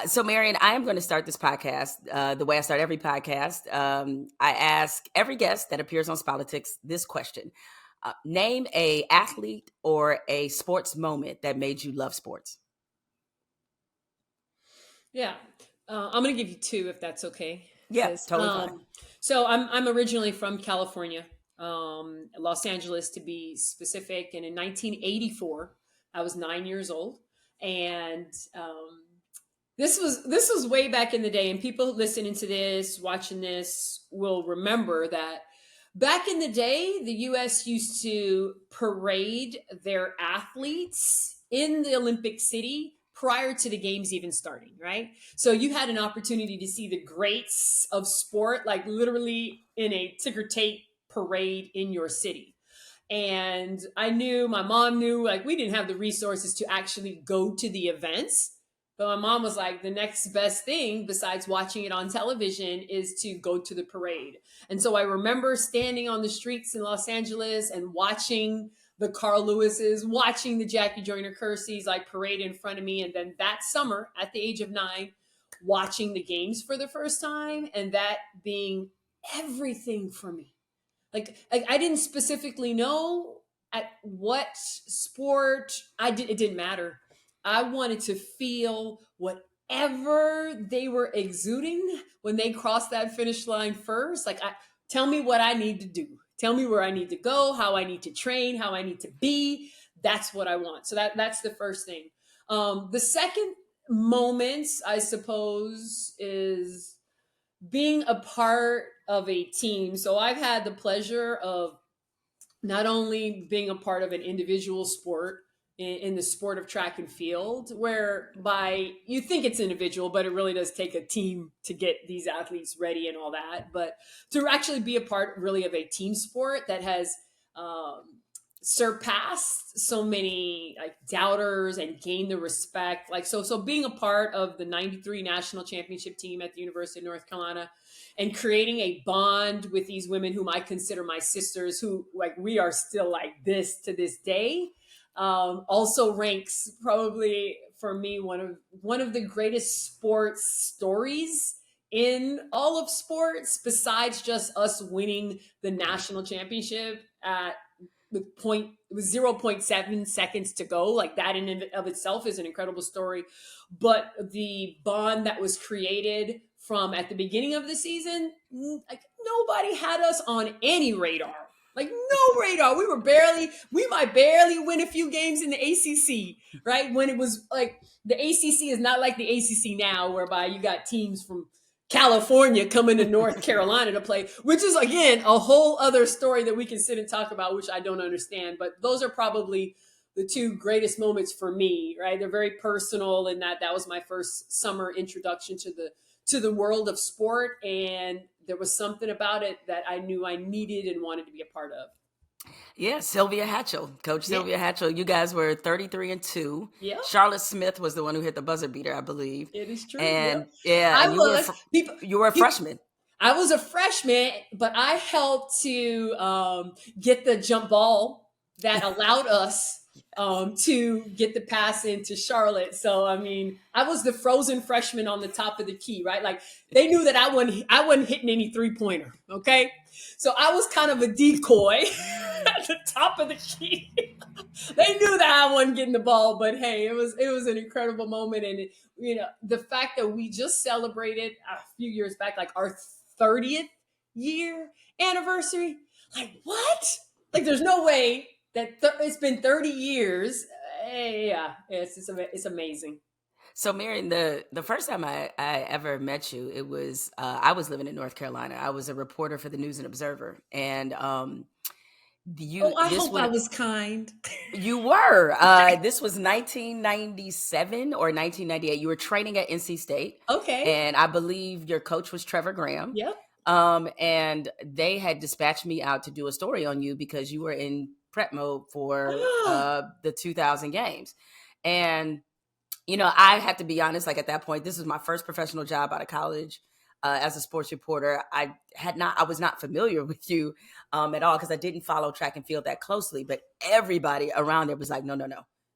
So, Marion, I am going to start this podcast the way I start every podcast. I ask every guest that appears on Spolitics this question. Name a athlete or a sports moment that made you love sports. Yeah. I'm going to give you two if that's okay. Yeah, Because totally fine. so I'm originally from California, Los Angeles to be specific. And in 1984, I was 9 years old. And this was way back in the day. And people listening to this, watching this will remember that back in the day, the US used to parade their athletes in the Olympic City prior to the games even starting, right? So you had an opportunity to see the greats of sport, like literally in a ticker tape parade in your city. And I knew, my mom knew, like we didn't have the resources to actually go to the events. But my mom was like, the next best thing besides watching it on television is to go to the parade. And so I remember standing on the streets in Los Angeles and watching the Carl Lewises, watching the Jackie Joyner Kerseys like parade in front of me. And then that summer, at the age of 9, watching the games for the first time, and that being everything for me. Like I didn't specifically know at what sport it didn't matter. I wanted to feel whatever they were exuding when they crossed that finish line first. Tell me what I need to do. Tell me where I need to go, how I need to train, how I need to be. That's what I want. So that's the first thing. The second moment, I suppose, is being a part of a team. So I've had the pleasure of not only being a part of an individual sport in the sport of track and field, whereby you think it's individual, but it really does take a team to get these athletes ready and all that. But to actually be a part really of a team sport that has um, surpassed so many like doubters and gained the respect, so being a part of the 93 national championship team at the University of North Carolina and creating a bond with these women whom I consider my sisters, who like we are still like this to this day, also ranks probably for me one of the greatest sports stories in all of sports, besides just us winning the national championship at with 0.7 seconds to go. Like that in and of itself is an incredible story. But the bond that was created from at the beginning of the season, like nobody had us on any radar. Like no radar. We might barely win a few games in the ACC, right? When it was like the ACC is not like the ACC now, whereby you got teams from California coming to North Carolina to play, which is again a whole other story that we can sit and talk about, which I don't understand. But those are probably the two greatest moments for me, right? They're very personal in that was my first summer introduction to the world of sport, and there was something about it that I knew I needed and wanted to be a part of. Yeah, Sylvia Hatchell, Coach Yeah. Sylvia Hatchell. You guys were 33-2. Yep. Charlotte Smith was the one who hit the buzzer beater, I believe. It is true. And Yep. yeah, I and was people. you were a freshman. I was a freshman, but I helped to get the jump ball that allowed us to get the pass into Charlotte. So I mean, I was the frozen freshman on the top of the key, right? Like they knew that I wasn't hitting any 3-pointer. Okay, so I was kind of a decoy at the top of the key. They knew that I wasn't getting the ball, but hey, it was an incredible moment, and the fact that we just celebrated a few years back, like our 30th year anniversary. Like what? Like there's no way that it's been 30 years. Yeah, it's amazing. So, Marion, the first time I ever met you, it was I was living in North Carolina. I was a reporter for the News and Observer, and I hope I was kind. You were. This was 1997 or 1998. You were training at NC State. Okay. And I believe your coach was Trevor Graham. Yep. And they had dispatched me out to do a story on you because you were in prep mode for the 2000 games. And, I have to be honest, like at that point, this was my first professional job out of college. As a sports reporter, I was not familiar with you at all because I didn't follow track and field that closely. But everybody around there was like, no,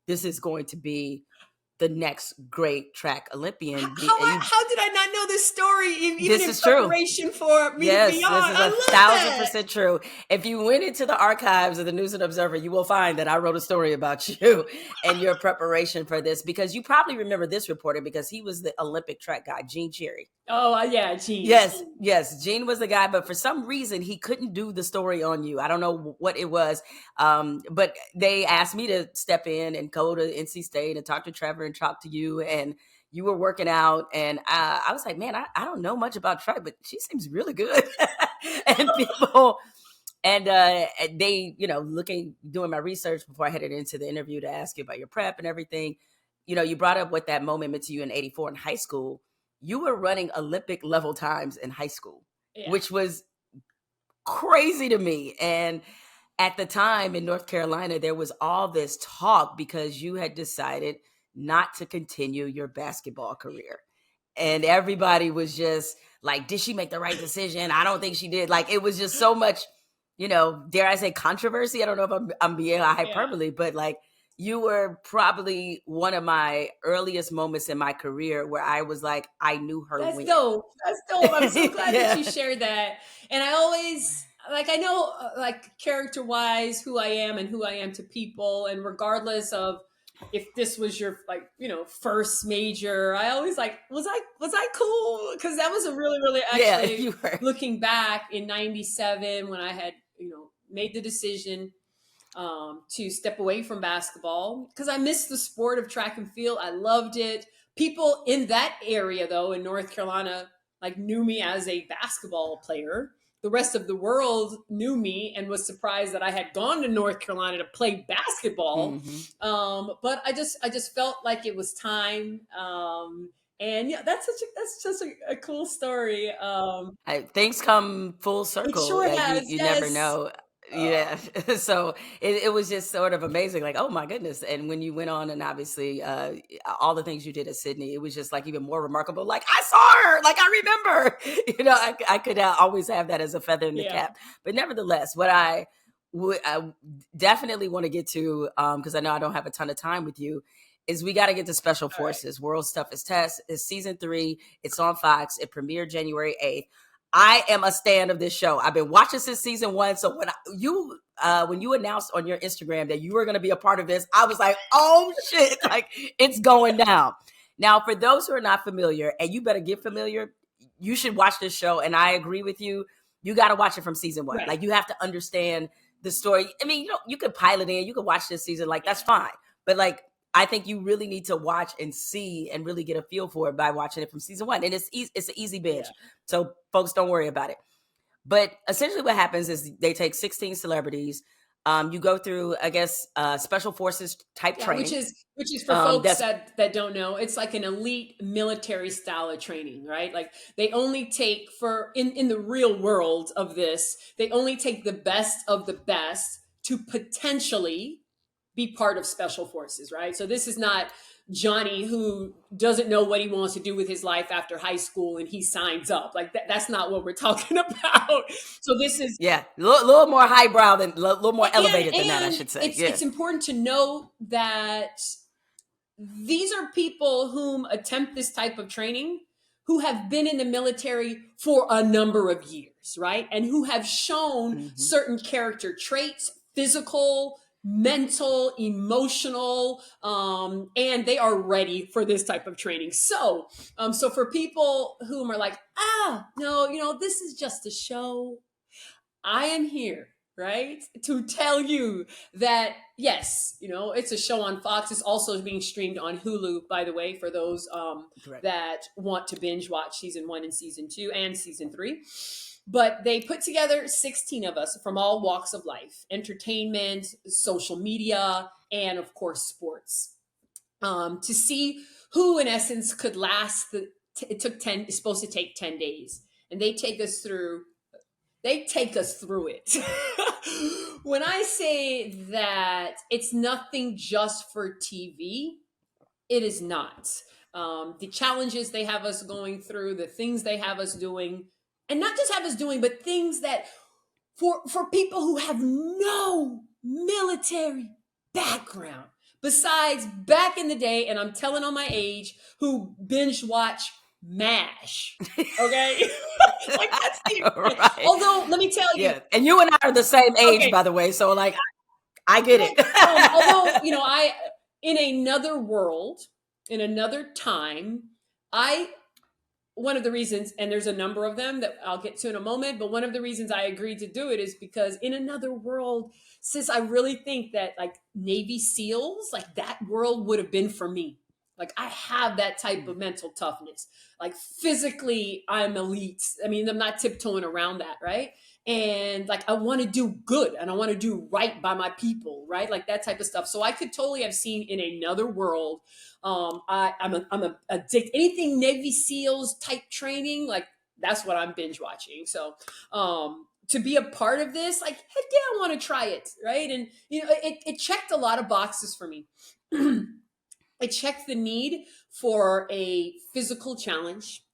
this is going to be the next great track Olympian. How did I not know this story, even This in is true. preparation for me to be Yes, on? this is I love that. 1,000% true. If you went into the archives of the News and Observer, you will find that I wrote a story about you and your preparation for this, because you probably remember this reporter because he was the Olympic track guy, Gene Cherry. Oh, yeah, Gene. Yes, Gene was the guy, but for some reason he couldn't do the story on you. I don't know what it was, but they asked me to step in and go to NC State and talk to Trevor and talk to you, and you were working out, and I was like, man, I don't know much about track, but she seems really good. And people, and they, doing my research before I headed into the interview to ask you about your prep and everything, you brought up what that moment meant to you in '84 in high school. You were running Olympic level times in high school, which was crazy to me. And at the time in North Carolina, there was all this talk because you had decided not to continue your basketball career. And everybody was just like, did she make the right decision? I don't think she did. Like, it was just so much, dare I say controversy? I don't know if I'm being a hyperbole, but like, you were probably one of my earliest moments in my career where I was like, I knew her. That's dope. That's dope. I'm so glad that you shared that. And I always, I know, character wise, who I am and who I am to people. And regardless of if this was your, first major, I always was I cool? Because that was a really, really, actually, looking back in '97 when I had, made the decision to step away from basketball because I missed the sport of track and field. I loved it. People in that area, though, in North Carolina, knew me as a basketball player. The rest of the world knew me and was surprised that I had gone to North Carolina to play basketball. Mm-hmm. But I just felt like it was time. And yeah, that's just a cool story. Things come full circle. It sure has. You never know. Yeah. So it was just sort of amazing. Like, oh my goodness. And when you went on and obviously all the things you did at Sydney, it was just even more remarkable. Like, I saw her, I remember, I could always have that as a feather in the cap. But nevertheless, what I definitely want to get to, because I know I don't have a ton of time with you, is we got to get to Special Forces. Right. World's Toughest Test is season 3. It's on Fox. It premiered January 8th. I am a stan of this show. I've been watching since season 1. So when you announced on your Instagram that you were going to be a part of this, I was like, oh shit, it's going down. Now, for those who are not familiar, and you better get familiar, you should watch this show. And I agree with you. You got to watch it from season 1. Right. You have to understand the story. I mean, you could pilot in, you could watch this season, that's fine. But I think you really need to watch and see and really get a feel for it by watching it from season 1. And it's an easy binge. Yeah. So folks, don't worry about it. But essentially what happens is they take 16 celebrities. You go through, I guess, Special Forces type training. Which is for folks that don't know, it's like an elite military style of training, right? They only take in the real world of this, they only take the best of the best to potentially be part of Special Forces, right? So this is not Johnny who doesn't know what he wants to do with his life after high school and he signs up. That's not what we're talking about. So this is a little more highbrow than a little more elevated than that, I should say. It's important to know that these are people whom attempt this type of training who have been in the military for a number of years, right? And who have shown certain character traits, physical, mental, emotional, and they are ready for this type of training. So for people whom are like, no, this is just a show, I am here, right, to tell you that yes, it's a show on Fox. It's also being streamed on Hulu, by the way, for those that want to binge watch season 1 and season 2 and season 3. But they put together 16 of us from all walks of life, entertainment, social media, and of course, sports, to see who in essence could last. It's supposed to take 10 days, and they take us through it. When I say that it's nothing just for TV, it is not. The challenges they have us going through, the things they have us doing, and not just have us doing, but things that for people who have no military background, besides back in the day, and I'm telling on my age, who binge watch MASH. Okay? Like that's the Right. although let me tell you, Yeah. And you and I are the same age, okay, by the way. So like I get right. it. Although, I in another world, in another time, I one of the reasons, and there's a number of them that I'll get to in a moment, but one of the reasons I agreed to do it is because in another world, sis, I really think that like Navy SEALs, like that world would have been for me. Like I have that type of mental toughness. Like physically, I'm elite. I mean, I'm not tiptoeing around that, right? And like I want to do good and I want to do right by my people, right? Like that type of stuff. So I could totally have seen in another world. I'm a addict. Anything Navy SEALs type training, like that's what I'm binge watching. So to be a part of this, like heck yeah, I want to try it, right? And it checked a lot of boxes for me. It checked the need for a physical challenge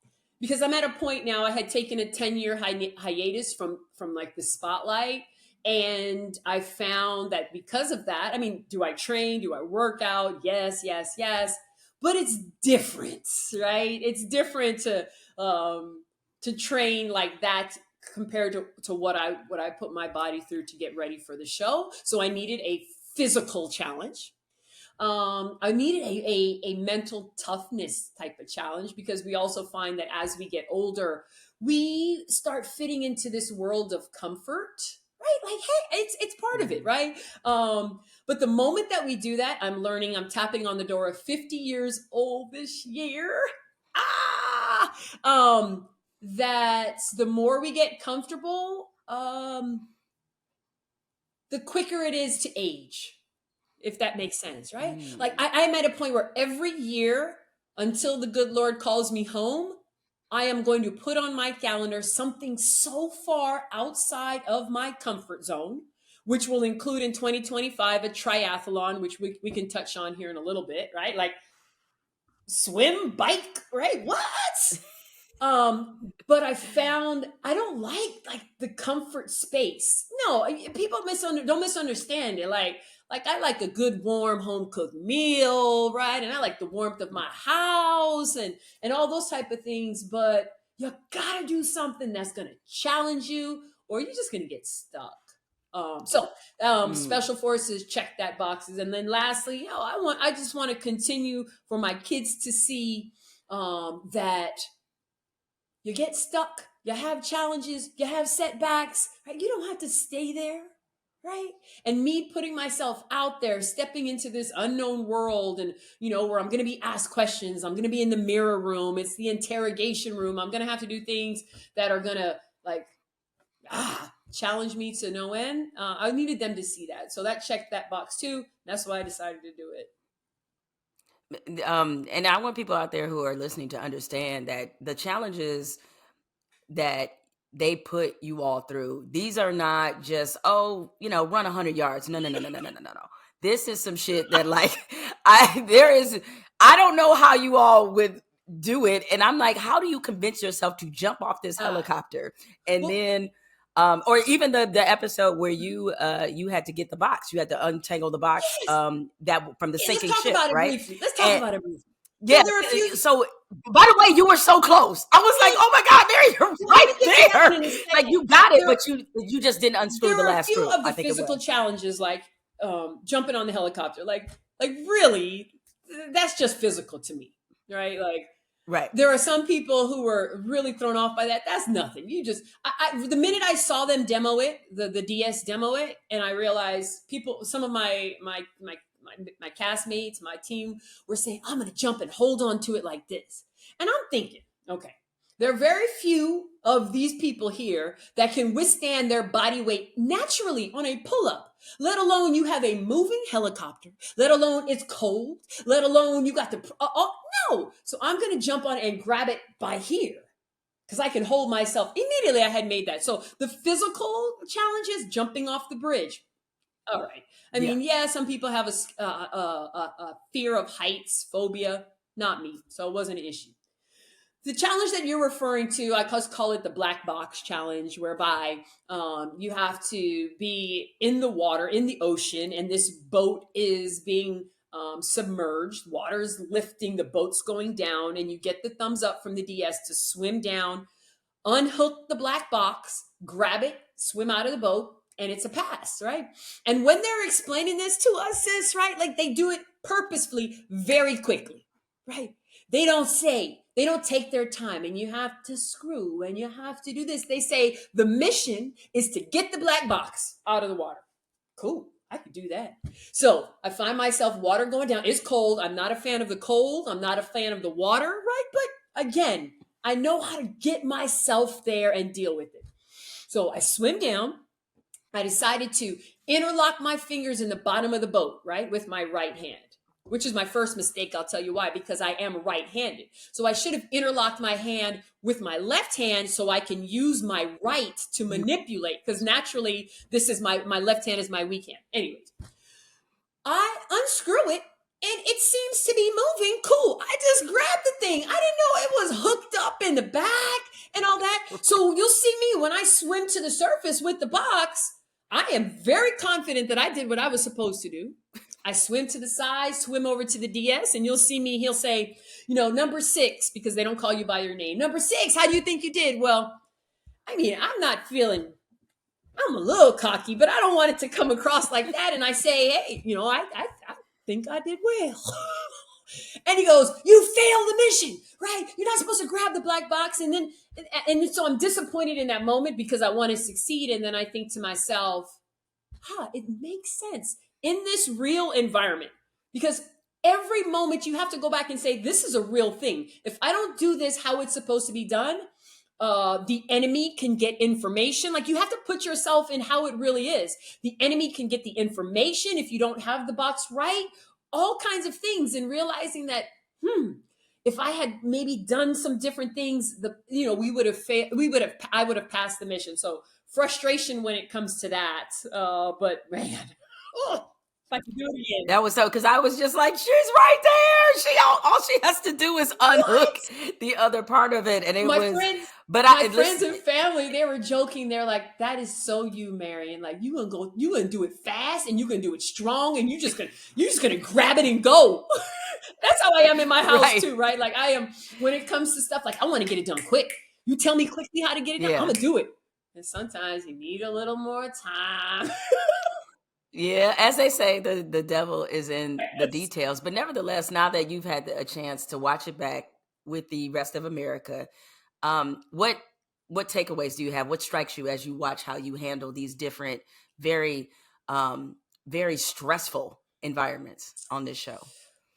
because I'm at a point now. I had taken a 10-year hiatus from like the spotlight, and I found that because of that, I mean, do I train? Do I work out? Yes, yes, yes. But it's different, right? It's different to train like that compared to what I put my body through to get ready for the show. So I needed a physical challenge. I needed a mental toughness type of challenge because we also find that as we get older, we start fitting into this world of comfort, right? Like, hey, it's part of it, Mhm. right? But the moment that we do that, I'm tapping on the door of 50 years old this year. Ah, that the more we get comfortable, the quicker it is to age, if that makes sense, right? Like Mm. I'm at a point where every year until the good Lord calls me home, I am going to put on my calendar something so far outside of my comfort zone, which will include in 2025 a triathlon, which we can touch on here in a little bit, right? Like swim, bike, right? What? But I found I don't like the comfort space. No, people don't misunderstand it. Like I like a good warm home cooked meal, right? And I like the warmth of my house and all those type of things. But you gotta do something that's gonna challenge you, or you're just gonna get stuck. Mm. Special forces check that boxes, and then lastly, I just want to continue for my kids to see that you get stuck, you have challenges, you have setbacks, right? You don't have to stay there, right? And me putting myself out there, stepping into this unknown world, and where I'm going to be asked questions, I'm going to be in the mirror room, it's the interrogation room. I'm going to have to do things that are going to like challenge me to no end. I needed them to see that, so that checked that box too. That's why I decided to do it. And I want people out there who are listening to understand that the challenges that they put you all through, these are not just, run 100 yards. No, no, no, no, no, no, no, no, no. This is some shit that like, I don't know how you all would do it. And I'm like, how do you convince yourself to jump off this Ah, helicopter? And well, then, or even the episode where you had to get the box, you had to untangle the box, yes. that from the Yeah, let's sinking talk ship, about it right? briefly. Let's talk And about it briefly. yeah, So there are a few. so by the way, you were so close. I was like, Well, oh my God, Mary, you're well, let me right get to that one there. in a Like second. you got it, There, but you just didn't unscrew the there are a last few screw. of I the think it physical was. challenges, like jumping on the helicopter. Like really, that's just physical to me, right? Like Right. there are some people who were really thrown off by that. That's nothing. You just, the minute I saw them demo it, the DS demo it, and I realized some of my castmates, my team were saying, I'm going to jump and hold on to it like this. And I'm thinking, okay, there are very few of these people here that can withstand their body weight naturally on a pull up, let alone you have a moving helicopter, let alone it's cold, let alone you got the, no. So I'm going to jump on and grab it by here because I can hold myself. Immediately I had made that. So the physical challenges, jumping off the bridge. All right. I Yeah. mean, yeah, some people have a fear of heights, phobia. Not me. So it wasn't an issue. The challenge that you're referring to, I just call it the black box challenge, whereby you have to be in the water, in the ocean, and this boat is being submerged, water's lifting, the boat's going down, and you get the thumbs up from the DS to swim down, unhook the black box, grab it, swim out of the boat, and it's a pass, right? And when they're explaining this to us, sis, right, like they do it purposefully very quickly, right? They don't take their time, and you have to screw and you have to do this. They say the mission is to get the black box out of the water. Cool. I could do that. So I find myself water going down. It's cold. I'm not a fan of the cold. I'm not a fan of the water, right? But again, I know how to get myself there and deal with it. So I swim down. I decided to interlock my fingers in the bottom of the boat, right, with my right hand, which is my first mistake. I'll tell you why, because I am right-handed. So I should have interlocked my hand with my left hand so I can use my right to manipulate, because naturally this is my left hand is my weak hand. Anyways, I unscrew it and it seems to be moving. Cool. I just grabbed the thing. I didn't know it was hooked up in the back and all that. So you'll see me when I swim to the surface with the box. I am very confident that I did what I was supposed to do. I swim to the side, swim over to the DS, and you'll see me. He'll say, number 6, because they don't call you by your name. Number 6, how do you think you did? Well, I mean, I'm a little cocky, but I don't want it to come across like that. And I say, hey, I think I did well. And he goes, you failed the mission, right? You're not supposed to grab the black box. And so I'm disappointed in that moment because I want to succeed. And then I think to myself, it makes sense in this real environment, because every moment you have to go back and say, this is a real thing. If I don't do this how it's supposed to be done, the enemy can get information. Like, you have to put yourself in how it really is. The enemy can get the information if you don't have the box right, all kinds of things, and realizing that, if I had maybe done some different things, I would have passed the mission. So frustration when it comes to that. But man, if I could do it again. That was so, because I was just like, she's right there. All she has to do is unhook the other part of it, and my friends and family, they were joking. They're like, "That is so you, Marion. Like, you gonna do it fast, and you gonna do it strong, and you're just gonna grab it and go." That's how I am in my house too, right? Like, I am when it comes to stuff. Like, I want to get it done quick. You tell me quickly how to get it done, I'm gonna do it. And sometimes you need a little more time. Yeah, as they say, the devil is in the details. But nevertheless, now that you've had a chance to watch it back with the rest of America, what takeaways do you have? What strikes you as you watch how you handle these different, very, very stressful environments on this show?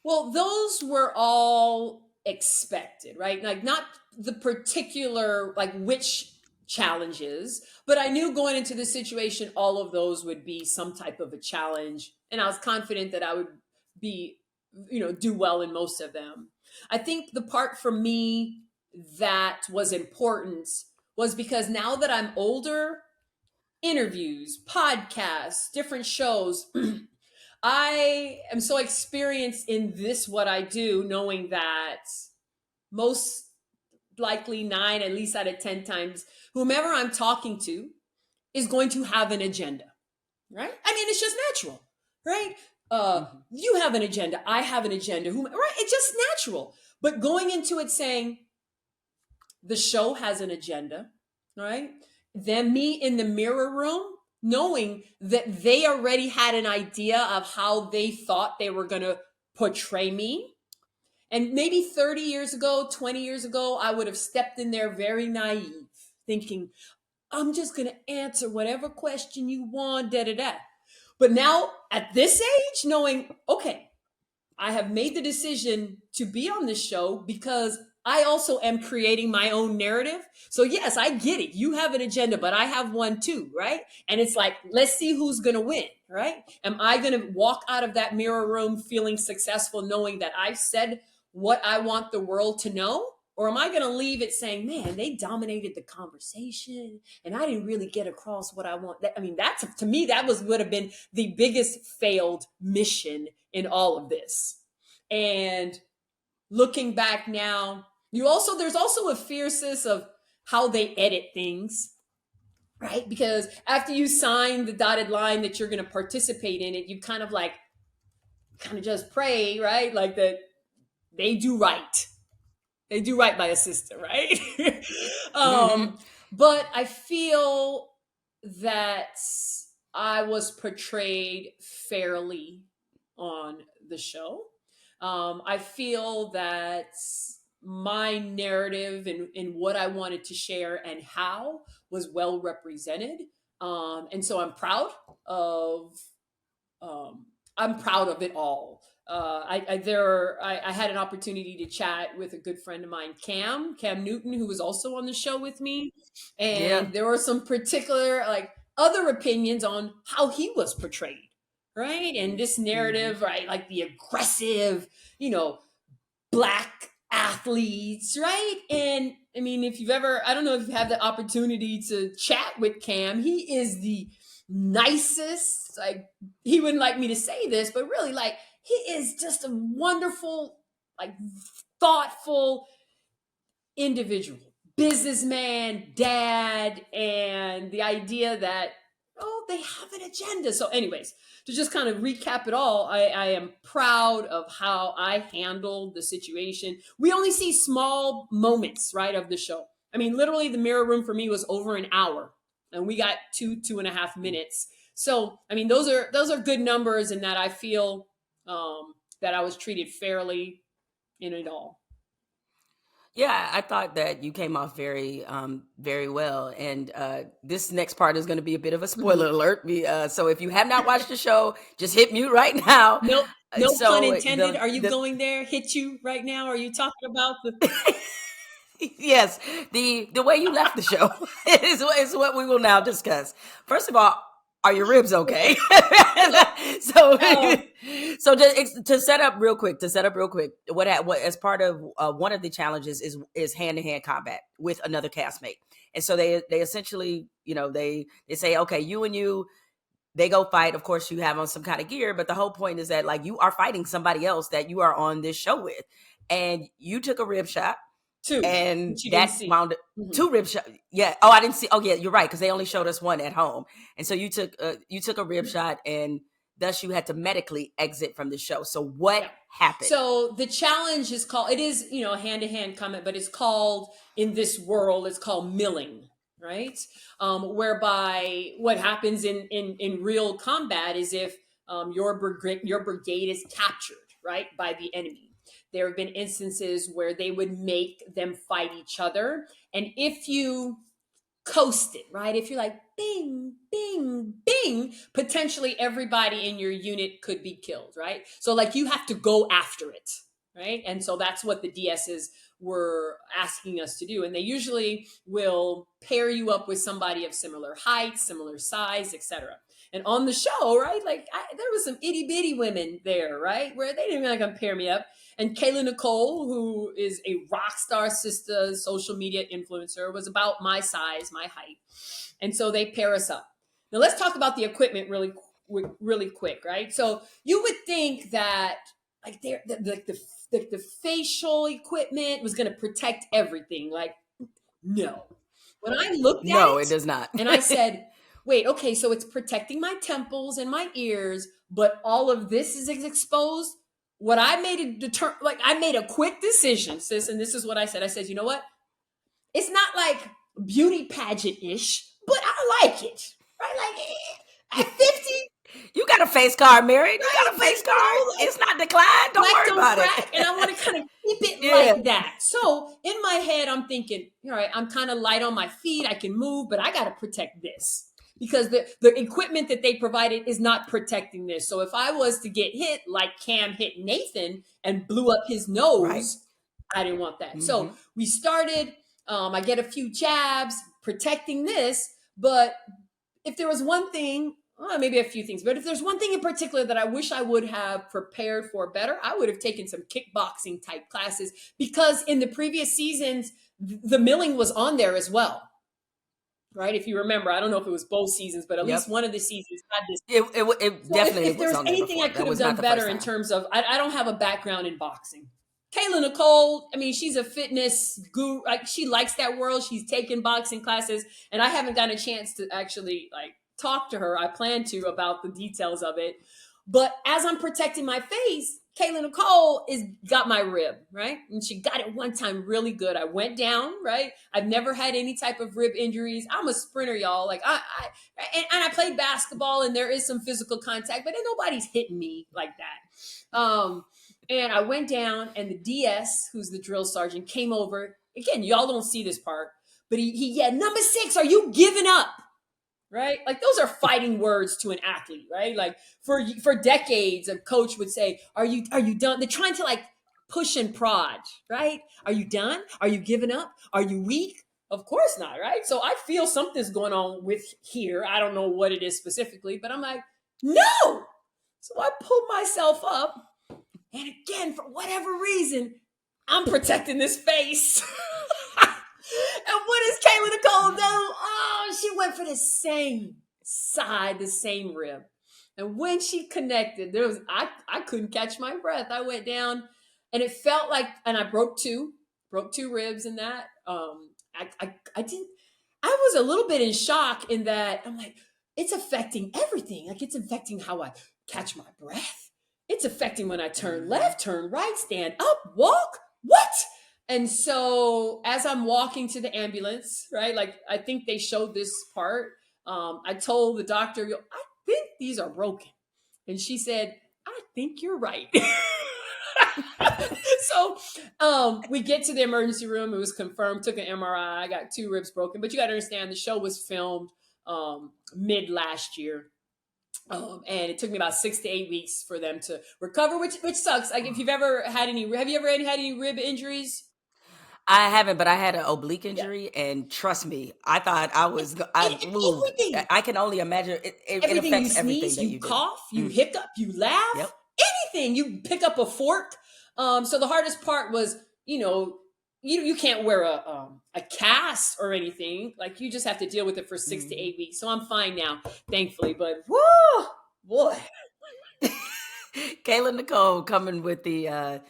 Well, those were all expected, right? Like, not the particular, like, which challenges, but I knew going into the situation, all of those would be some type of a challenge. And I was confident that I would do well in most of them. I think the part for me that was important was because now that I'm older, interviews, podcasts, different shows, I am so experienced in this, what I do, knowing that most likely 9, at least out of 10 times, whomever I'm talking to is going to have an agenda, right? I mean, it's just natural, right? You have an agenda. I have an agenda. Right? It's just natural. But going into it saying, the show has an agenda, right? Then me in the mirror room, knowing that they already had an idea of how they thought they were going to portray me. And maybe 30 years ago, 20 years ago, I would have stepped in there very naive, thinking, I'm just going to answer whatever question you want, da-da-da. But now at this age, knowing, okay, I have made the decision to be on this show because I also am creating my own narrative. So yes, I get it. You have an agenda, but I have one too, right? And it's like, let's see who's going to win, right? Am I going to walk out of that mirror room feeling successful, knowing that I've said what I want the world to know? Or am I going to leave it saying, man, they dominated the conversation and I didn't really get across what I want? I mean, to me, that would have been the biggest failed mission in all of this. And looking back now, there's also a fierceness of how they edit things, right? Because after you sign the dotted line that you're going to participate in it, you kind of like, kind of just pray, right? Like that they do right. They do right by a sister, right? Mm-hmm. But I feel that I was portrayed fairly on the show. I feel that my narrative and what I wanted to share and how was well represented. And so of um, I'm proud of it all. I had an opportunity to chat with a good friend of mine, Cam Newton, who was also on the show with me, Yeah. and there were some particular like other opinions on how he was portrayed, right? And this Mm-hmm. narrative, right, like the aggressive, you know, black athletes, right? And I mean, if you've ever, I don't know if you've had the opportunity to chat with Cam, he is the nicest. Like, he wouldn't like me to say this, but really, like, he is just a wonderful, like, thoughtful individual, businessman, dad, and the idea that, oh, they have an agenda. So, anyways, to just kind of recap it all, I am proud of how I handled the situation. We only see small moments, right, of the show. I mean, literally, the mirror room for me was over an hour, and we got 2.5 minutes. So, I mean, those are good numbers, and that I feel that I was treated fairly in it all. Yeah, I thought that you came off very well. And this next part is going to be a bit of a spoiler Mhm. alert. So if you have not watched the show, just hit mute right now. Nope. No pun So intended. Are you going there? Hit you right now? Are you talking about the yes, the way you left the show is what we will now discuss. First of all, are your ribs okay? so oh so to set up real quick, what as part of one of the challenges is hand-to-hand combat with another castmate. And so they essentially, they say, okay, you and you, they go fight. Of course, you have on some kind of gear, but the whole point is that like you are fighting somebody else that you are on this show with, and you took a rib shot, two, and which you didn't that see. wound up Mhm. two rib shot. Yeah. Oh, I didn't see. Oh, yeah, you're right, because they only showed us one at home, and so you took a rib shot, and thus you had to medically exit from the show. So what Yeah. happened? So the challenge is called, it is, hand to hand combat, but it's called in this world, it's called milling, right? Whereby what happens in real combat is if your brigade is captured, right, by the enemy. There have been instances where they would make them fight each other. And if you coast it, right? If you're like bing, bing, bing, potentially everybody in your unit could be killed, right? So like you have to go after it, right? And so that's what the DSs were asking us to do. And they usually will pair you up with somebody of similar height, similar size, etc. And on the show, right, like there was some itty bitty women there, right, where they didn't really pair me up. And Kayla Nicole, who is a rock star sister, social media influencer, was about my size, my height. And so they pair us up. Now let's talk about the equipment really quick, right? So you would think that like the facial equipment was going to protect everything. Like, no. When I looked at No, it it does not. and I said, wait, okay, so it's protecting my temples and my ears, but all of this is exposed. What I made I made a quick decision, sis, and this is what I said. I said, you know what? It's not like beauty pageant ish, but I like it, right? Like at 50, You got a face card, Marion. You right? got a But face card. like It's not declined. Don't black worry don't about crack, and I want to it. kind of keep it Yeah. like that. So in my head, I'm thinking, all right, I'm kind of light on my feet, I can move, but I got to protect this because the equipment that they provided is not protecting this. So if I was to get hit like Cam hit Nathan and blew up his Right. nose, I didn't want that. Mm-hmm. So we started. I get a few jabs protecting this, but if there was one thing, well, maybe a few things, but if there's one thing in particular that I wish I would have prepared for better, I would have taken some kickboxing type classes because in the previous seasons, the milling was on there as well. Right? If you remember, I don't know if it was both seasons, but at least Yep. one of the seasons had this. It So definitely if was there's on there anything I before. could That have was done not the first better in time. terms of, I don't have a background in boxing. Kayla Nicole, I mean, she's a fitness guru. Like she likes that world. She's taken boxing classes, and I haven't gotten a chance to actually like talk to her. I plan to about the details of it, But as I'm protecting my face, Kayla Nicole is got my rib, right? And she got it one time really good. I went down, right? I've never had any type of rib injuries. I'm a sprinter, y'all. Like and I played basketball, and there is some physical contact, but nobody's hitting me like that. And I went down, and the DS, who's the drill sergeant, came over. Again, y'all don't see this part, but he number 6, are you giving up? Right? Like those are fighting words to an athlete, right? Like for decades, a coach would say, "Are you done?" They're trying to like push and prod, right? Are you done? Are you giving up? Are you weak? Of course not, right? So I feel something's going on with here. I don't know what it is specifically, but I'm like, no. So I pulled myself up, and again, for whatever reason, I'm protecting this face. And what does Kayla Nicole do? Oh, she went for the same side, the same rib. And when she connected, I couldn't catch my breath. I went down, and it felt like, and I broke two ribs in that. I didn't. I was a little bit in shock in that I'm like, it's affecting everything. Like it's affecting how I catch my breath. It's affecting when I turn left, turn right, stand up, walk. What? And so as I'm walking to the ambulance, right? Like I think they showed this part. I told the doctor, I think these are broken. And she said, I think you're right. So we get to the emergency room. It was confirmed, took an MRI. I got 2 ribs broken. But you got to understand, the show was filmed mid last year. And it took me about 6 to 8 weeks for them to recover, which sucks. Like if you've ever had any, have you ever had any rib injuries? I haven't, but I had an oblique Yeah. injury, and trust me, I thought I was. Everything. I can only imagine it Everything. affects You everything sneeze, that you you do. cough, you hiccup, you laugh, Yep. anything. You pick up a fork. So the hardest part was, you can't wear a cast or anything. Like you just have to deal with it for 6 to 8 weeks. So I'm fine now, thankfully. But whoa, boy. Kayla Nicole coming with the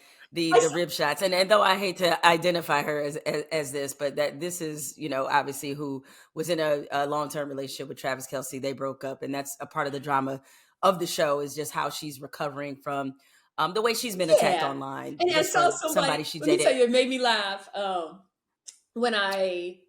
rib shots, and though I hate to identify her as this, but that this is obviously who was in a long-term relationship with Travis Kelce. They broke up, and that's a part of the drama of the show, is just how she's recovering from the way she's been attacked online. And I saw somebody she let me dated. tell you, it made me laugh when I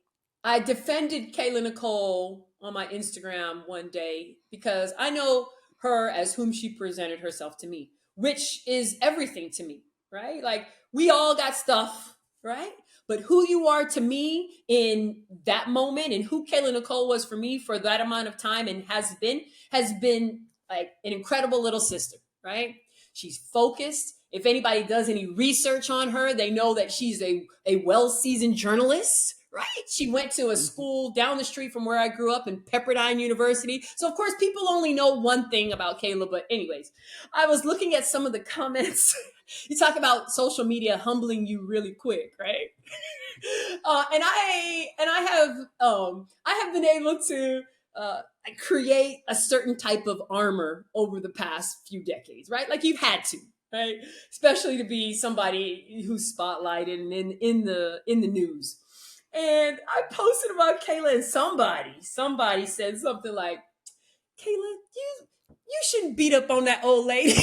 defended Kayla Nicole on my Instagram one day, because I know her as whom she presented herself to me, which is everything to me, right? Like we all got stuff, right? But who you are to me in that moment, and who Kayla Nicole was for me for that amount of time, and has been like an incredible little sister, right? She's focused. If anybody does any research on her, they know that she's a well-seasoned journalist, right? She went to a school down the street from where I grew up, in Pepperdine University. So of course people only know one thing about Kayla. But anyways, I was looking at some of the comments. You talk about social media humbling you really quick, right? And I have been able to create a certain type of armor over the past few decades, right? Like you've had to, right? Especially to be somebody who's spotlighted and in the news. And I posted about Kayla, and somebody said something like, Kayla, you shouldn't beat up on that old lady.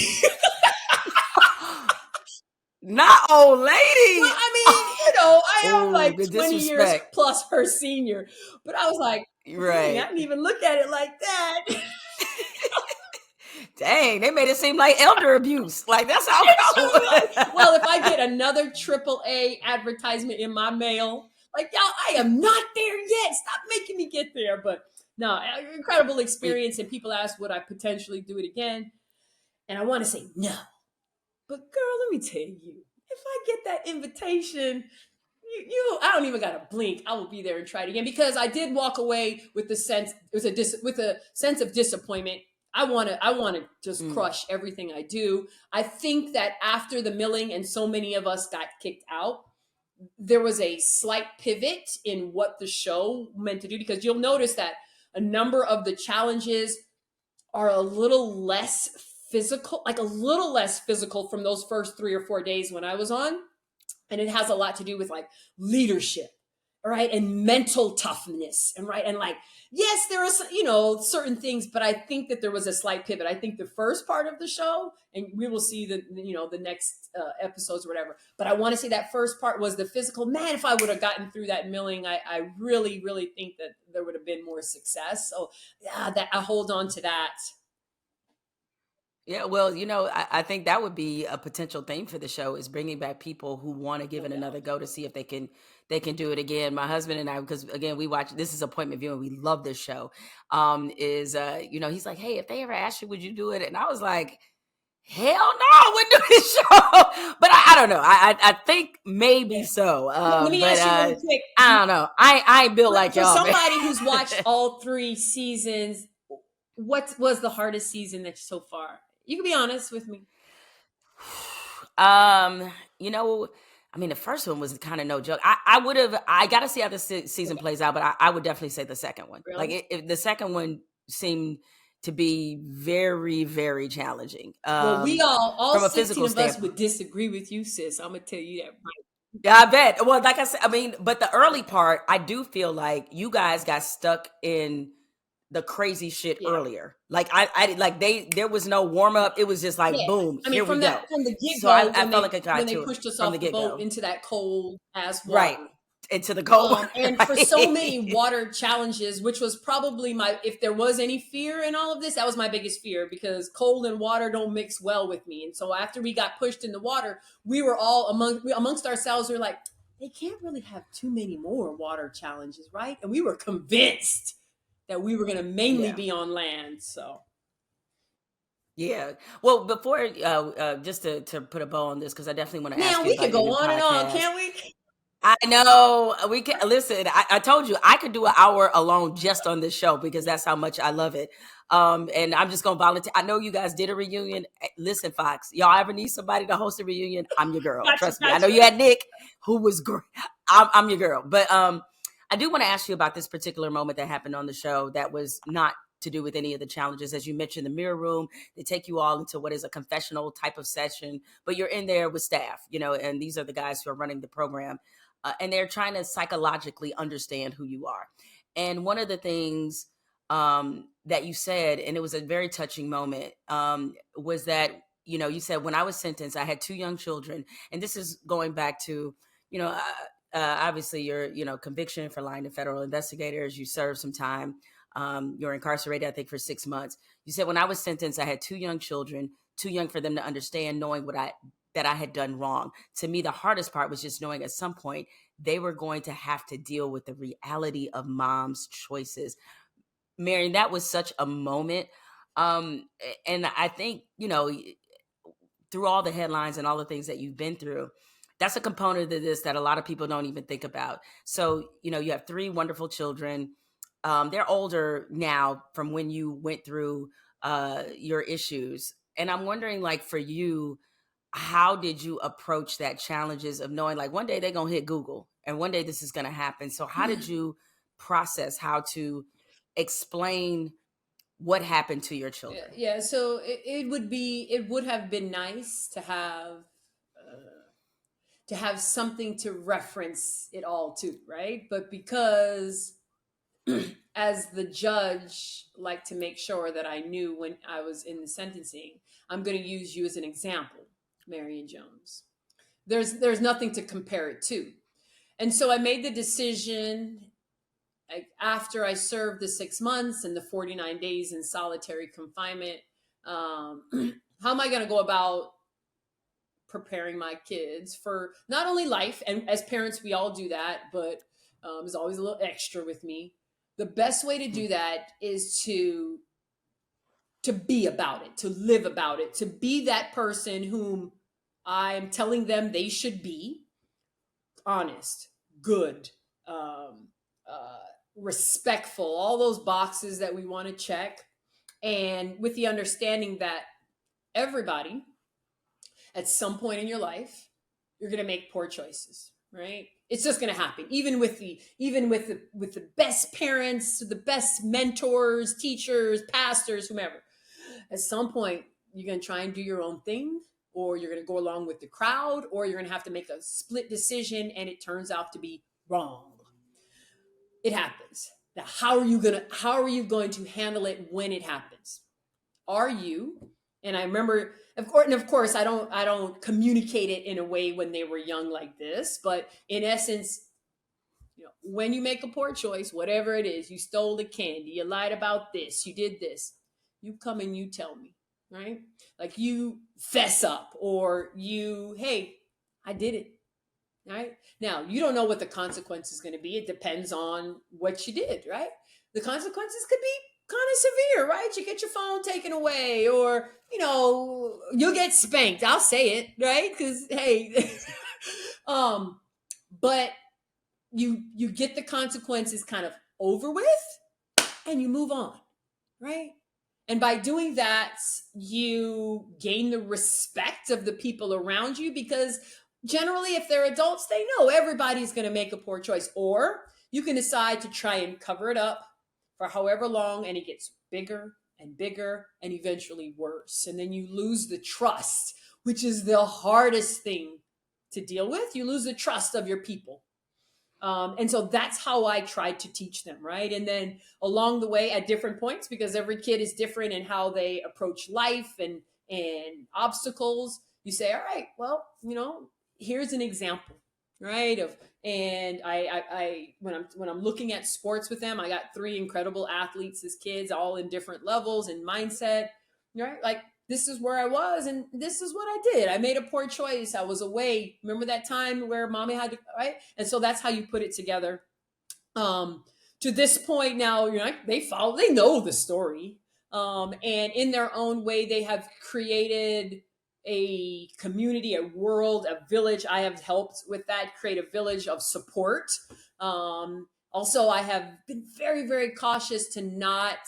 Not old lady. Well, I mean, I am like 20 disrespect. years plus her senior. But I was like, right. I didn't even look at it like that. Dang, they made it seem like elder abuse. Like that's how well, if I get another AAA advertisement in my mail, like, y'all, I am not there yet. Stop making me get there. But no, incredible experience. And people ask, would I potentially do it again? And I want to say no. But girl, let me tell you, if I get that invitation, I don't even gotta blink. I will be there and try it again, because I did walk away with the sense, with a sense of disappointment. I want to just crush everything I do. I think that after the milling and so many of us got kicked out, there was a slight pivot in what the show meant to do, because you'll notice that a number of the challenges are a little less physical from those first 3 or 4 days when I was on. And it has a lot to do with like leadership, right, and mental toughness, and right, and like, yes, there are certain things, but I think that there was a slight pivot. I think the first part of the show, and we will see the next episodes or whatever, but I want to say that first part was the physical. Man, if I would have gotten through that milling, I really really think that there would have been more success. So yeah, that I hold on to that. Yeah, well, I think that would be a potential theme for the show, is bringing back people who want to give No it another doubt. go to see if they can do it again. My husband and I, because again, we watch, this is appointment viewing. We love this show. Is he's like, hey, if they ever ask you, would you do it? And I was like, hell no, I wouldn't do this show. But I don't know. I think maybe Yeah. so. Let me But ask you really quick. I don't know. I ain't built like For y'all, man. somebody who's watched all 3 seasons, what was the hardest season that so far? You can be honest with me. Um, I mean, the first one was kind of no joke. I got to see how this season Okay. plays out, but I would definitely say the second one. Like, Really? the second one seemed to be very, very challenging. Well, we all From a 16 physical of us standpoint. would disagree with you, sis. I'm gonna tell you that right. Yeah, I bet. Well, like I said, I mean, but the early part, I do feel like you guys got stuck in the crazy shit Yeah. earlier. Like there was no warm up. It was just like, Yeah. boom, I mean, here we go. from the get So I go, when felt like I got they to it pushed us from the off the get boat go. into that cold ass Right. water. Into the cold water. And for so many water challenges, which was probably if there was any fear in all of this, that was my biggest fear, because cold and water don't mix well with me. And so after we got pushed in the water, we were all amongst ourselves. We were like, they can't really have too many more water challenges, right? And we were convinced that we were going to mainly Yeah. be on land. So Yeah. Well, before just to put a bow on this, because I definitely want to ask man, you we about could your go new on and on, podcast. can't we? I know we can listen. I told you I could do an hour alone just on this show, because that's how much I love it. And I'm just gonna volunteer. I know you guys did a reunion. Listen, Fox, y'all ever need somebody to host a reunion? I'm your girl. Gotcha, Trust me. I know you gotcha. had Nick, who was great. I'm your girl. But I do want to ask you about this particular moment that happened on the show that was not to do with any of the challenges. As you mentioned, the mirror room, they take you all into what is a confessional type of session, but you're in there with staff, and these are the guys who are running the program. And they're trying to psychologically understand who you are. And one of the things that you said, and it was a very touching moment, was that, you said, when I was sentenced, I had 2 young children. And this is going back to, obviously your, conviction for lying to federal investigators. You served some time. You're incarcerated, I think, for 6 months. You said, when I was sentenced, I had 2 young children, too young for them to understand, knowing that I had done wrong. To me, the hardest part was just knowing at some point they were going to have to deal with the reality of mom's choices. Marion, that was such a moment. And I think, through all the headlines and all the things that you've been through, that's a component of this that a lot of people don't even think about. So, you have 3 wonderful children. They're older now from when you went through your issues. And I'm wondering, like, for you, how did you approach that challenges of knowing, like, one day they're going to hit Google and one day this is going to happen? So how did you process how to explain what happened to your children? Yeah. So it would have been nice to have something to reference it all to, right? But because as the judge liked to make sure that I knew when I was in the sentencing, I'm going to use you as an example, Marion Jones. There's nothing to compare it to. And so I made the decision, after I served the 6 months and the 49 days in solitary confinement. How am I going to go about preparing my kids for not only life, and as parents we all do that, but there's always a little extra with me. The best way to do that is to be about it, to live about it, to be that person whom I'm telling them they should be: honest, good, um, uh, respectful, all those boxes that we want to check. And with the understanding that everybody, at some point in your life, you're going to make poor choices, right? It's just going to happen. Even with the best parents, the best mentors, teachers, pastors, whomever. At some point, you're going to try and do your own thing, or you're going to go along with the crowd, or you're going to have to make a split decision, and it turns out to be wrong. it happens. Now, how are you going to handle it when it happens? Are you? And I remember, of course, I don't communicate it in a way when they were young like this, but in essence, when you make a poor choice, whatever it is, you stole the candy, you lied about this, you did this, you come and you tell me, right? Like you fess up, or hey, I did it. Right now, you don't know what the consequence is going to be. It depends on what you did, right? The consequences could be kind of severe, right? You get your phone taken away, or you'll get spanked. I'll say it, right? Because hey, but you get the consequences kind of over with, and you move on, right? And by doing that, you gain the respect of the people around you, because generally, if they're adults, they know everybody's going to make a poor choice. Or you can decide to try and cover it up for however long, and it gets bigger and bigger and eventually worse. And then you lose the trust, which is the hardest thing to deal with. You lose the trust of your people. And so that's how I tried to teach them, right? And then along the way, at different points, because every kid is different in how they approach life and obstacles, you say, all right, well, here's an example, right? And I when I'm looking at sports with them, I got 3 incredible athletes as kids, all in different levels and mindset, right? Like, this is where I was, and this is what I did. I made a poor choice. I was away. Remember that time where mommy had to, right? And so that's how you put it together. To this point now, they know the story. And in their own way, they have created a community, a world, a village. I have helped with that, create a village of support. Also, I have been very, very cautious to not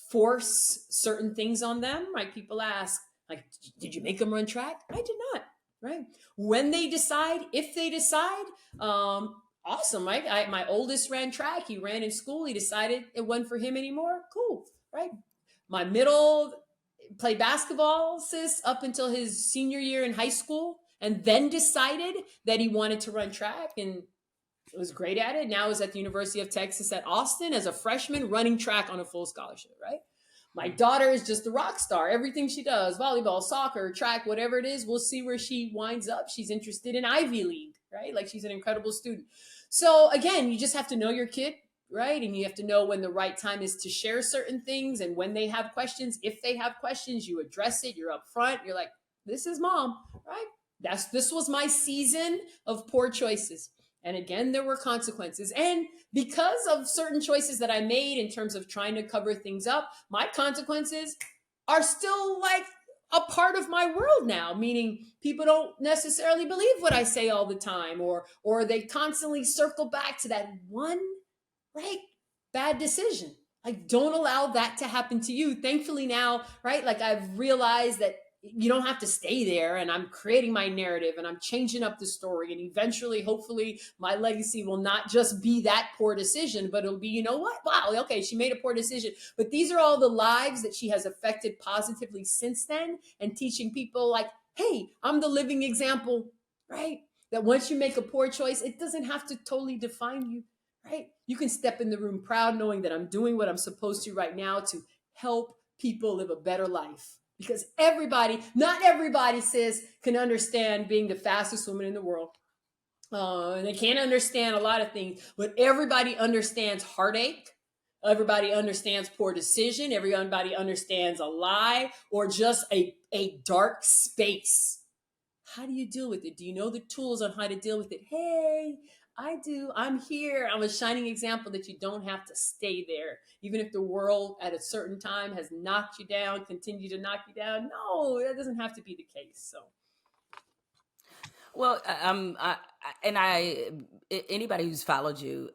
force certain things on them. Like, people ask, like, did you make them run track? I did not. Right? When they decide, if they decide, awesome, right? My oldest ran track. He ran in school. He decided it wasn't for him anymore. Cool, right? My middle played basketball, sis, up until his senior year in high school, and then decided that he wanted to run track, and was great at it. Now is at the University of Texas at Austin as a freshman, running track on a full scholarship, right? My daughter is just a rock star. Everything she does, volleyball, soccer, track, whatever it is, we'll see where she winds up. She's interested in Ivy League, right? Like, she's an incredible student. So again, you just have to know your kid, right? And you have to know when the right time is to share certain things, and when they have questions. If they have questions, you address it. You're upfront. You're like, this is mom, right? This was my season of poor choices. And again, there were consequences. And because of certain choices that I made in terms of trying to cover things up, my consequences are still like a part of my world now, meaning people don't necessarily believe what I say all the time, or they constantly circle back to that one, right, bad decision. Like, don't allow that to happen to you. Thankfully now, right, like, I've realized that you don't have to stay there, and I'm creating my narrative, and I'm changing up the story, and eventually, hopefully, my legacy will not just be that poor decision, but it'll be, you know what, wow, okay, she made a poor decision, but these are all the lives that she has affected positively since then, and teaching people like, hey, I'm the living example, right? That once you make a poor choice, it doesn't have to totally define you, right? You can step in the room proud, knowing that I'm doing what I'm supposed to right now to help people live a better life. Because not everybody, sis, can understand being the fastest woman in the world. And they can't understand a lot of things, but everybody understands heartache. Everybody understands poor decision. Everybody understands a lie, or just a dark space. How do you deal with it? Do you know the tools on how to deal with it? Hey, I do. I'm here. I'm a shining example that you don't have to stay there. Even if the world at a certain time has knocked you down, continue to knock you down. No, that doesn't have to be the case. So, Well, anybody who's followed you,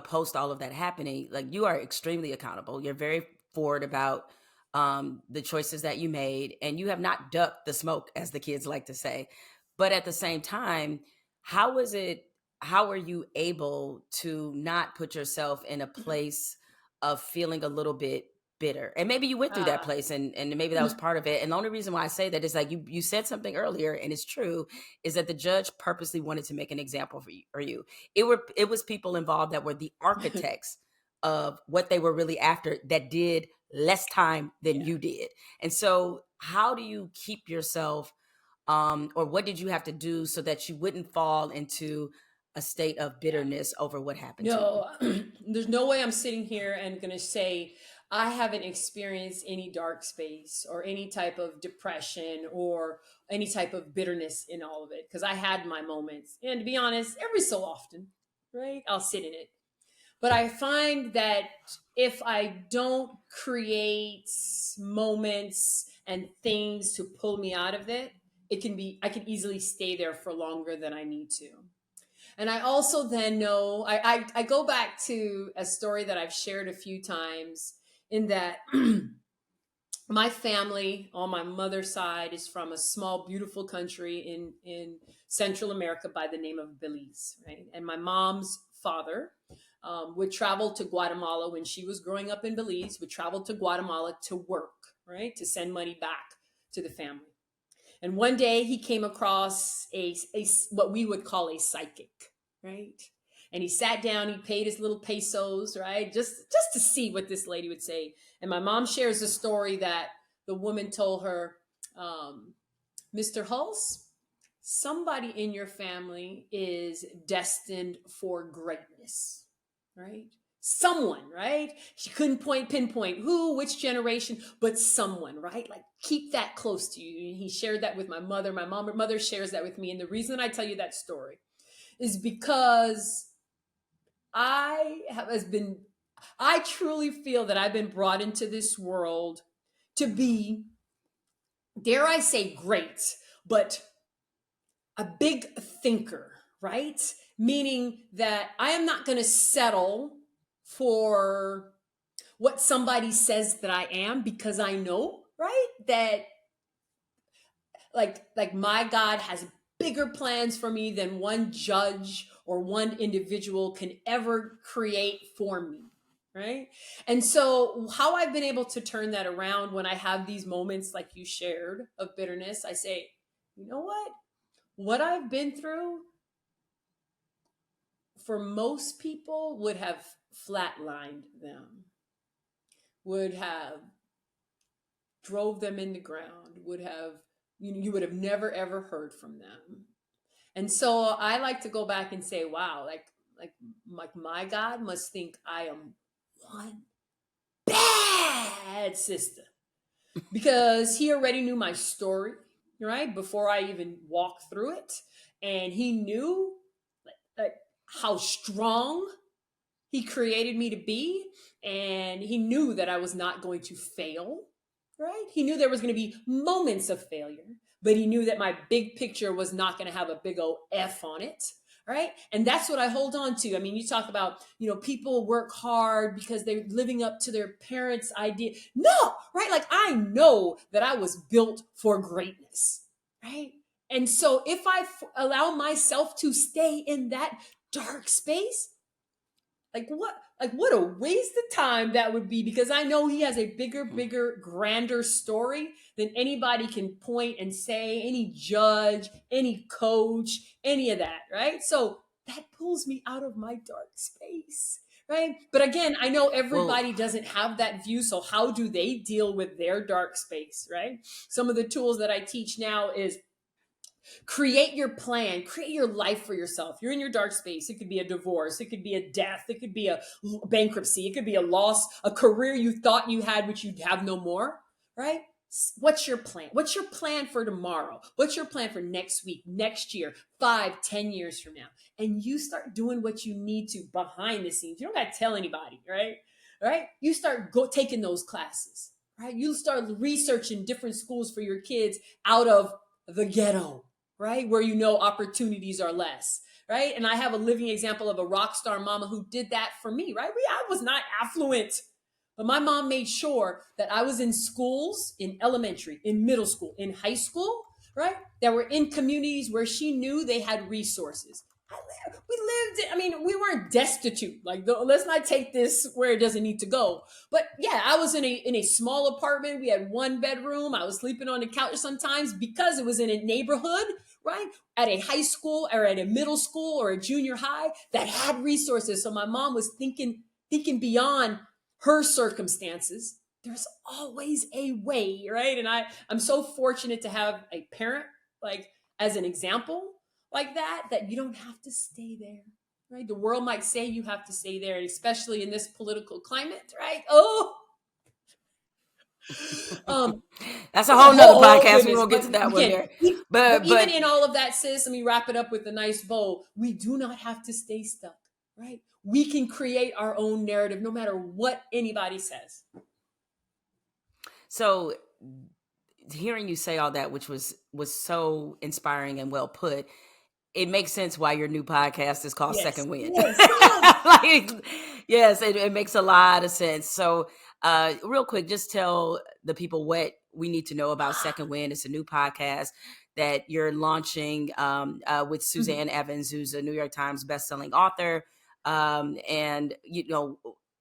post all of that happening, like, you are extremely accountable. You're very forward about the choices that you made, and you have not ducked the smoke, as the kids like to say. But at the same time, how are you able to not put yourself in a place of feeling a little bit bitter. And maybe you went through that Ah. place, and maybe that was part of it. And the only reason why I say that is like you said something earlier, and it's true, is that the judge purposely wanted to make an example for you. It was people involved that were the architects of what they were really after, that did less time than Yeah. you did. And so how do you keep yourself, or what did you have to do so that you wouldn't fall into a state of bitterness over what happened to you? No, there's no way I'm sitting here and going to say I haven't experienced any dark space or any type of depression or any type of bitterness in all of it, because I had my moments. And to be honest, every so often, right, I'll sit in it. But I find that if I don't create moments and things to pull me out of it, I can easily stay there for longer than I need to. And I also then know, I go back to a story that I've shared a few times, in that my family on my mother's side is from a small, beautiful country in Central America by the name of Belize, right? And my mom's father would travel to Guatemala when she was growing up in Belize, would travel to Guatemala to work, right? To send money back to the family. And one day he came across a what we would call a psychic, right? And he sat down, he paid his little pesos, right? Just to see what this lady would say. And my mom shares a story that the woman told her, Mr. Hulse, somebody in your family is destined for greatness, right? Someone, right? She couldn't pinpoint who, which generation, but someone, right? Like, keep that close to you. And he shared that with my mother. My mother shares that with me. And the reason I tell you that story is because I truly feel that I've been brought into this world to be, dare I say, great, but a big thinker, right? Meaning that I am not going to settle for what somebody says that I am, because I know, right, that like my God has bigger plans for me than one judge or one individual can ever create for me, right? And so how I've been able to turn that around when I have these moments like you shared of bitterness, I say, you know what I've been through for most people would have flatlined them, would have drove them in the ground, would have, you would have never ever heard from them. And so I like to go back and say, wow, like my God must think I am one bad sister, because he already knew my story, right, before I even walked through it. And he knew like how strong he created me to be. And he knew that I was not going to fail, right? He knew there was going to be moments of failure, but he knew that my big picture was not going to have a big old F on it, right? And that's what I hold on to. I mean, you talk about, people work hard because they're living up to their parents' idea. No, right? Like, I know that I was built for greatness, right? And so if I allow myself to stay in that dark space, what a waste of time that would be, because I know he has a bigger, grander story than anybody can point and say, any judge, any coach, any of that, right? So that pulls me out of my dark space, right? But again, I know Well, everybody doesn't have that view, so how do they deal with their dark space, right? Some of the tools that I teach now is create your plan, create your life for yourself. You're in your dark space. It could be a divorce, it could be a death, it could be a bankruptcy, it could be a loss, a career you thought you had which you have no more, right? What's your plan? What's your plan for tomorrow? What's your plan for next week, next year, 5, 10 years from now? And you start doing what you need to behind the scenes. You don't got to tell anybody, right? You start taking those classes, right? You start researching different schools for your kids out of the ghetto, right? Where opportunities are less, right? And I have a living example of a rock star mama who did that for me, right? I was not affluent, but my mom made sure that I was in schools, in elementary, in middle school, in high school, right? That were in communities where she knew they had resources. We lived, I mean, we weren't destitute. Like, let's not take this where it doesn't need to go. But yeah, I was in a small apartment. We had one bedroom. I was sleeping on the couch sometimes because it was in a neighborhood, right? At a high school or at a middle school or a junior high that had resources. So my mom was thinking beyond her circumstances. There's always a way, right? And I'm so fortunate to have a parent like as an example like that you don't have to stay there, right? The world might say you have to stay there, especially in this political climate, right? Oh, um, That's a whole nother podcast. We goodness. won't get to that one Again, there. but even But in all of that, sis, let me wrap it up with a nice bow. We do not have to stay stuck, right? We can create our own narrative no matter what anybody says. so hearing you say all that, which was so inspiring and well put, it makes sense why your new podcast is called Yes. Second Wind. Yes. Like, yes, it makes a lot of sense. So, real quick, just tell the people what we need to know about Second Wind. It's a new podcast that you're launching with Suzanne Evans, who's a New York Times bestselling author. And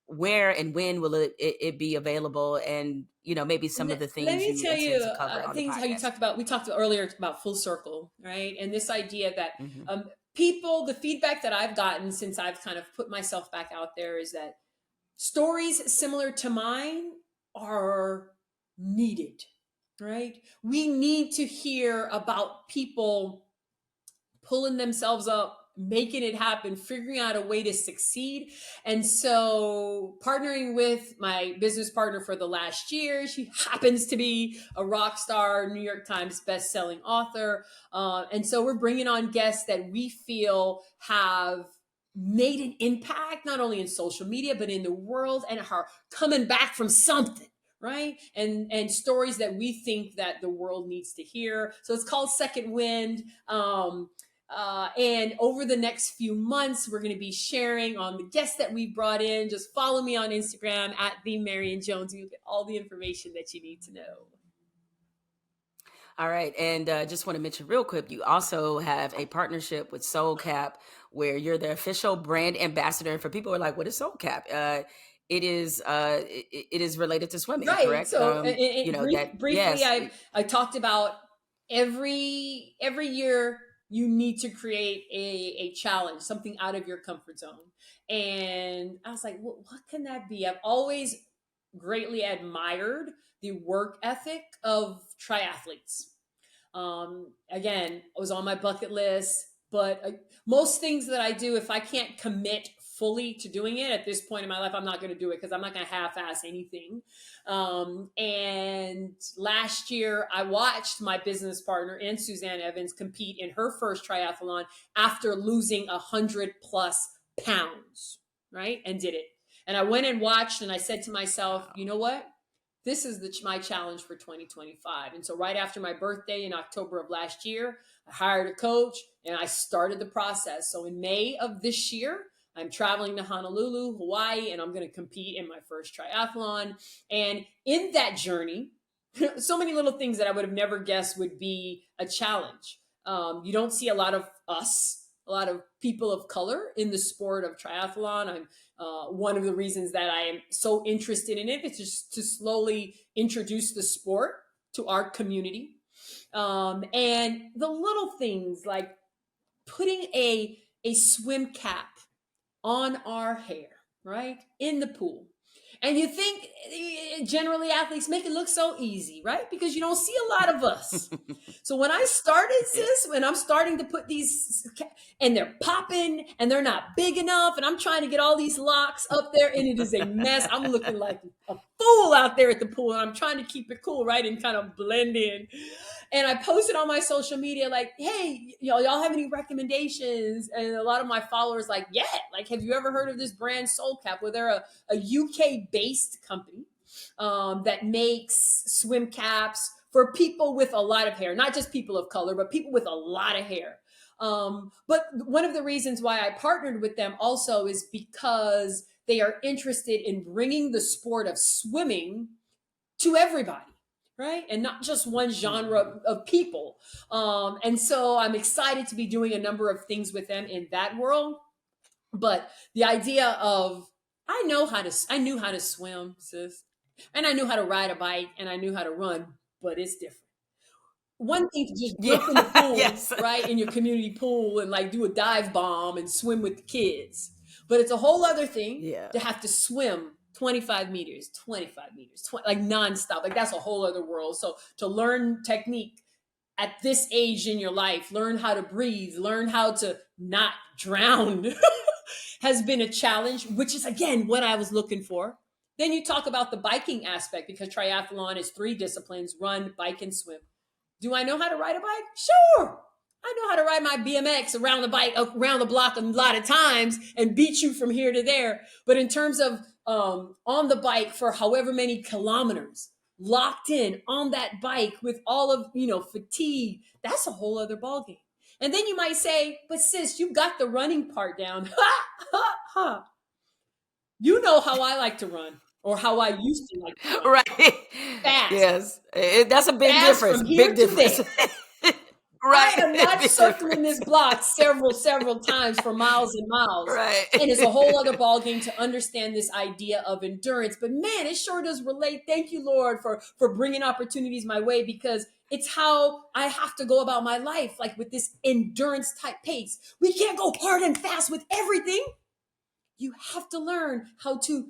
where and when will it be available? And maybe some of the things Let me you tell intend you to cover on the things how you podcast. talked about. We talked earlier about full circle, right? And this idea that Mm-hmm. people, the feedback that I've gotten since I've kind of put myself back out there is that stories similar to mine are needed, right? We need to hear about people pulling themselves up, making it happen, figuring out a way to succeed. And so, partnering with my business partner for the last year, she happens to be a rock star, New York Times best-selling author. And so, we're bringing on guests that we feel have made an impact, not only in social media, but in the world, and are coming back from something. Right. And stories that we think that the world needs to hear. So it's called Second Wind. And over the next few months, we're going to be sharing on the guests that we brought in. Just follow me on Instagram at the Marion Jones. You'll get all the information that you need to know. All right. And just want to mention real quick, you also have a partnership with Soul Cap where you're the official brand ambassador. And for people who are like, what is Soul Cap? It is related to swimming, Right. correct? So briefly, Yes. I talked about every year you need to create a challenge, something out of your comfort zone. And I was like, what can that be? I've always greatly admired the work ethic of triathletes. Again, it was on my bucket list, but most things that I do, if I can't commit fully to doing it at this point in my life, I'm not going to do it because I'm not going to half-ass anything. And last year, I watched my business partner and Suzanne Evans compete in her first triathlon after losing 100+ pounds, right? And did it. And I went and watched, and I said to myself, you know what? This is my challenge for 2025. And so right after my birthday in October of last year, I hired a coach and I started the process. So in May of this year, I'm traveling to Honolulu, Hawaii, and I'm going to compete in my first triathlon. And in that journey, so many little things that I would have never guessed would be a challenge. You don't see a lot of people of color in the sport of triathlon. I'm one of the reasons that I am so interested in it is just to slowly introduce the sport to our community. And the little things like putting a swim cap on our hair, right? In the pool. And you think generally athletes make it look so easy, right? Because you don't see a lot of us. So when I started, sis, when I'm starting to put these, and they're popping and they're not big enough, and I'm trying to get all these locks up there, and it is a mess. I'm looking like a fool out there at the pool, and I'm trying to keep it cool, right? And kind of blend in. And I posted on my social media, like, hey, y'all have any recommendations? And a lot of my followers, like, yeah, like, have you ever heard of this brand Soul Cap? Well, they're a UK-based company that makes swim caps for people with a lot of hair, not just people of color, but people with a lot of hair. But one of the reasons why I partnered with them also is because they are interested in bringing the sport of swimming to everybody. right? And not just one genre of people. And so I'm excited to be doing a number of things with them in that world. But the idea of I knew how to swim, sis, and I knew how to ride a bike, and I knew how to run, but it's different. One thing to just Yeah. jump in the pool, Yes. right, in your community pool and like do a dive bomb and swim with the kids. But it's a whole other thing Yeah. to have to swim 25 meters, 25 meters, like nonstop. Like that's a whole other world. So to learn technique at this age in your life, learn how to breathe, learn how to not drown has been a challenge, which is again what I was looking for. Then you talk about the biking aspect because triathlon is 3 disciplines: run, bike, and swim. Do I know how to ride a bike? Sure. I know how to ride my BMX around the bike, around the block a lot of times and beat you from here to there. But in terms of on the bike for however many kilometers, locked in on that bike with all of, fatigue, that's a whole other ballgame. And then you might say, but sis, you got the running part down. Ha, ha, ha. You know how I like to run or how I used to like to run. Right. Fast. Yes. That's a big Fast difference. from here Big to difference. there. Right. I am not Big circling difference. this block several times for miles and miles. Right. And it's a whole other ballgame to understand this idea of endurance. But man, it sure does relate. Thank you, Lord, for bringing opportunities my way, because it's how I have to go about my life, like with this endurance type pace. We can't go hard and fast with everything. You have to learn how to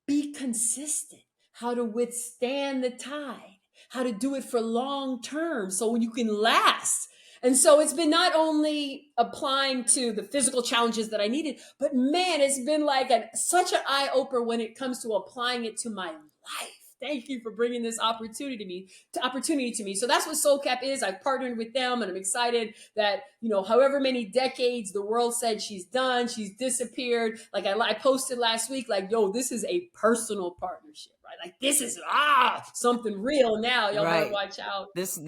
be consistent, how to withstand the tide, how to do it for long term so you can last. And so it's been not only applying to the physical challenges that I needed, but man, it's been like such an eye opener when it comes to applying it to my life. Thank you for bringing this opportunity to me. So that's what SoulCap is. I've partnered with them, and I'm excited that, however many decades the world said she's done, she's disappeared. Like I posted last week, like, yo, this is a personal partnership, right? Like this is something real now. Y'all better watch out. This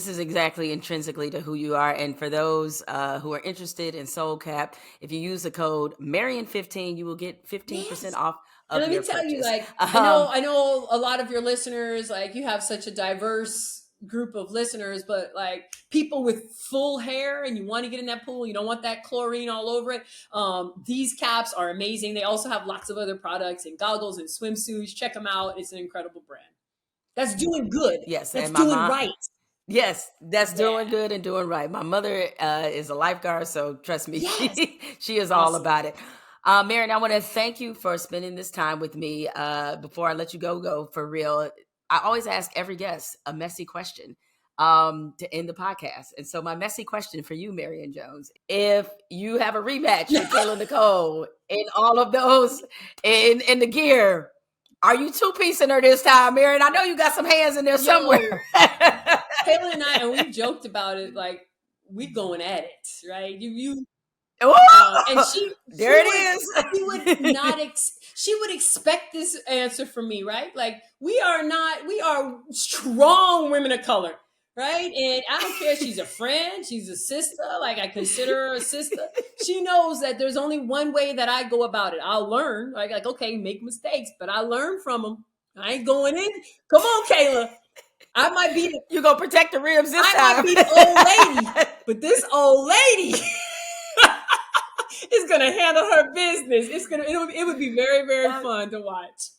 is exactly intrinsically to who you are. And for those who are interested in SoulCap, if you use the code Marion15, you will get 15% off. And let me tell you, like, I know a lot of your listeners, like you have such a diverse group of listeners, but like people with full hair and you want to get in that pool, you don't want that chlorine all over it. These caps are amazing. They also have lots of other products and goggles and swimsuits. Check them out. It's an incredible brand. That's doing good. Yes. That's doing right. Yes, that's doing good and doing right. My mother is a lifeguard, so trust me, she is all about it. Marion, I want to thank you for spending this time with me. Before I let you go for real, I always ask every guest a messy question to end the podcast. And so my messy question for you, Marion Jones, if you have a rematch with Kayla Nicole in all of those, in the gear, are you two-piecing her this time, Marion? I know you got some hands in there somewhere. Kayla and I, and we joked about it, like we going at it, right? And she would expect this answer from me, right? Like we are strong women of color, right? And I don't care if she's a friend, she's a sister, like I consider her a sister. She knows that there's only one way that I go about it. I'll learn, like okay, make mistakes, but I learn from them. I ain't going in. Come on, Kayla. I might be you gonna protect the ribs this time. I might be the old lady, but this old lady is gonna handle her business. It would be very, very fun to watch.